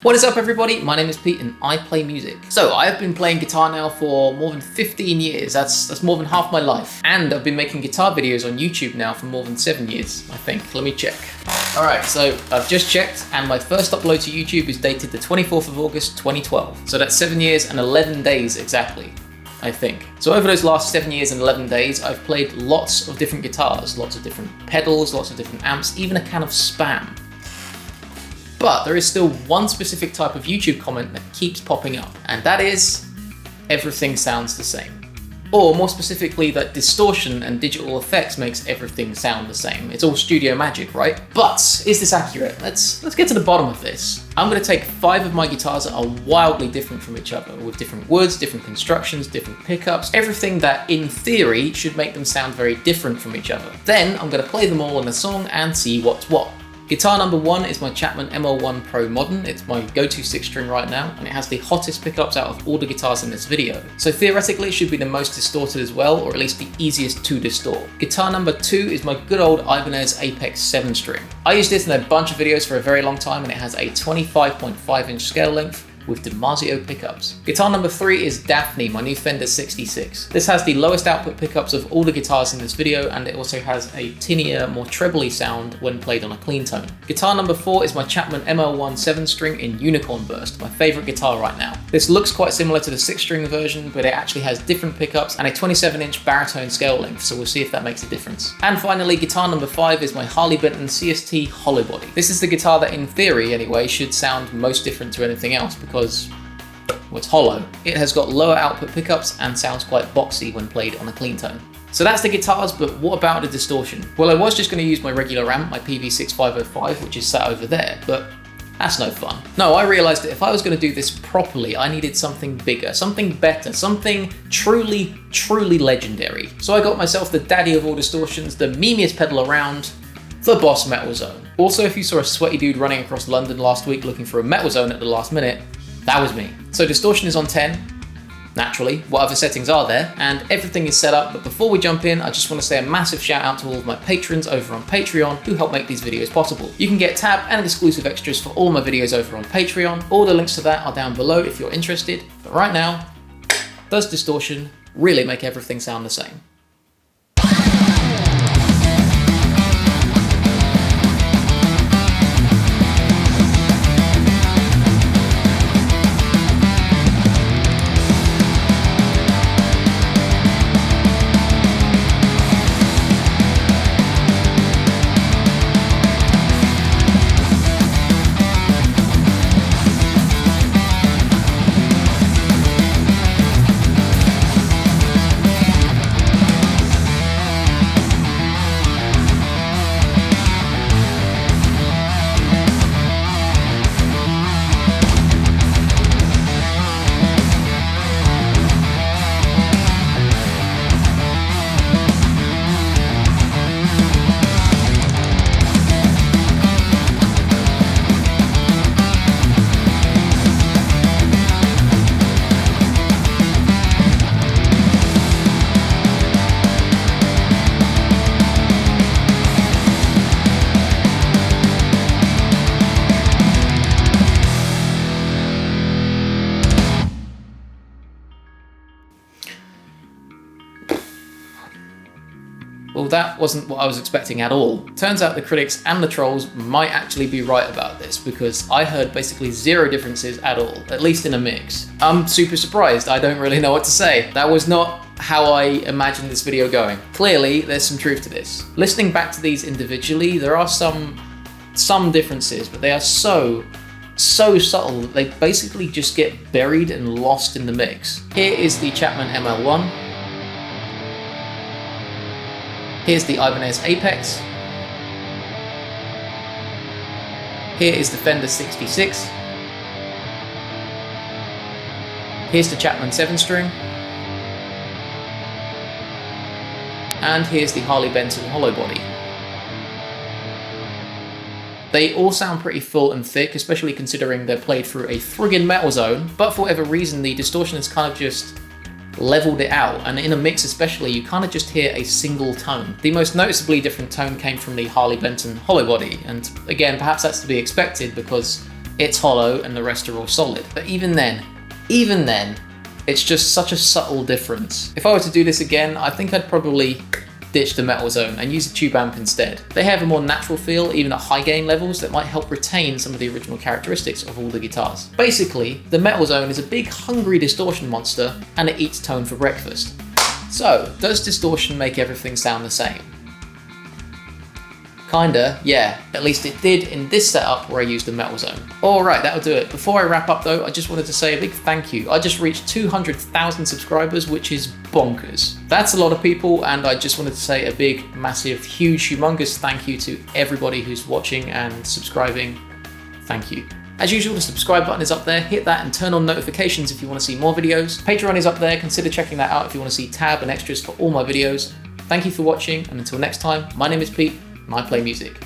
What is up everybody, my name is Pete and I play music. So I have been playing guitar now for more than 15 years, that's more than half my life. And I've been making guitar videos on YouTube now for more than 7 years, I think. Let me check. Alright, so I've just checked and my first upload to YouTube is dated the 24th of August 2012. So that's 7 years and 11 days exactly, I think. So over those last 7 years and 11 days, I've played lots of different guitars, lots of different pedals, lots of different amps, even a can of Spam. But there is still one specific type of YouTube comment that keeps popping up, and that is, everything sounds the same. Or more specifically, that distortion and digital effects makes everything sound the same. It's all studio magic, right? But is this accurate? Let's get to the bottom of this. I'm going to take 5 of my guitars that are wildly different from each other, with different woods, different constructions, different pickups, everything that in theory should make them sound very different from each other. Then I'm going to play them all in a song and see what's what. Guitar number 1 is my Chapman ML1 Pro Modern. It's my go-to 6-string right now, and it has the hottest pickups out of all the guitars in this video. So theoretically it should be the most distorted as well, or at least the easiest to distort. Guitar number 2 is my good old Ibanez Apex 7-string. I used this in a bunch of videos for a very long time, and it has a 25.5-inch scale length with DiMarzio pickups. Guitar number 3 is Daphne, my new Fender 66. This has the lowest output pickups of all the guitars in this video, and it also has a tinnier, more trebly sound when played on a clean tone. Guitar number 4 is my Chapman ML1 7-string in Unicorn Burst, my favorite guitar right now. This looks quite similar to the 6-string version, but it actually has different pickups and a 27-inch baritone scale length, so we'll see if that makes a difference. And finally, guitar number 5 is my Harley Benton CST hollow body. This is the guitar that, in theory anyway, should sound most different to anything else because well, it's hollow. It has got lower output pickups and sounds quite boxy when played on a clean tone. So that's the guitars, but what about the distortion? Well, I was just going to use my regular amp, my PV6505, which is sat over there, but that's no fun. No, I realized that if I was going to do this properly, I needed something bigger, something better, something truly, truly legendary. So I got myself the daddy of all distortions, the memeiest pedal around, the Boss Metal Zone. Also, if you saw a sweaty dude running across London last week looking for a Metal Zone at the last minute, that was me. So distortion is on 10, naturally, what other settings are there, and everything is set up, but before we jump in, I just want to say a massive shout out to all of my patrons over on Patreon who help make these videos possible. You can get tab and exclusive extras for all my videos over on Patreon. All the links to that are down below if you're interested, but right now, does distortion really make everything sound the same? Well, that wasn't what I was expecting at all. Turns out the critics and the trolls might actually be right about this, because I heard basically 0 differences at all, at least in a mix. I'm super surprised, I don't really know what to say. That was not how I imagined this video going. Clearly, there's some truth to this. Listening back to these individually, there are some differences, but they are so subtle that they basically just get buried and lost in the mix. Here is the Chapman ML1. Here's the Ibanez Apex. Here is the Fender 66. Here's the Chapman 7-string. And here's the Harley Benton hollow body. They all sound pretty full and thick, especially considering they're played through a friggin' Metal Zone, but for whatever reason the distortion is kind of just leveled it out, and in a mix especially, you kind of just hear a single tone. The most noticeably different tone came from the Harley Benton hollow body, and again, perhaps that's to be expected because it's hollow and the rest are all solid. But even then, it's just such a subtle difference. If I were to do this again, I think I'd probably ditch the metal zone and use a tube amp instead. They have a more natural feel, even at high gain levels, that might help retain some of the original characteristics of all the guitars. Basically, the metal zone is a big hungry distortion monster and it eats tone for breakfast. So, does distortion make everything sound the same? Kinda, yeah. At least it did in this setup where I used the metal zone. Alright, that'll do it. Before I wrap up though, I just wanted to say a big thank you. I just reached 200,000 subscribers, which is bonkers. That's a lot of people, and I just wanted to say a big, massive, huge, humongous thank you to everybody who's watching and subscribing. Thank you. As usual, the subscribe button is up there. Hit that and turn on notifications if you want to see more videos. Patreon is up there. Consider checking that out if you want to see tab and extras for all my videos. Thank you for watching, and until next time, my name is Pete, and I play music.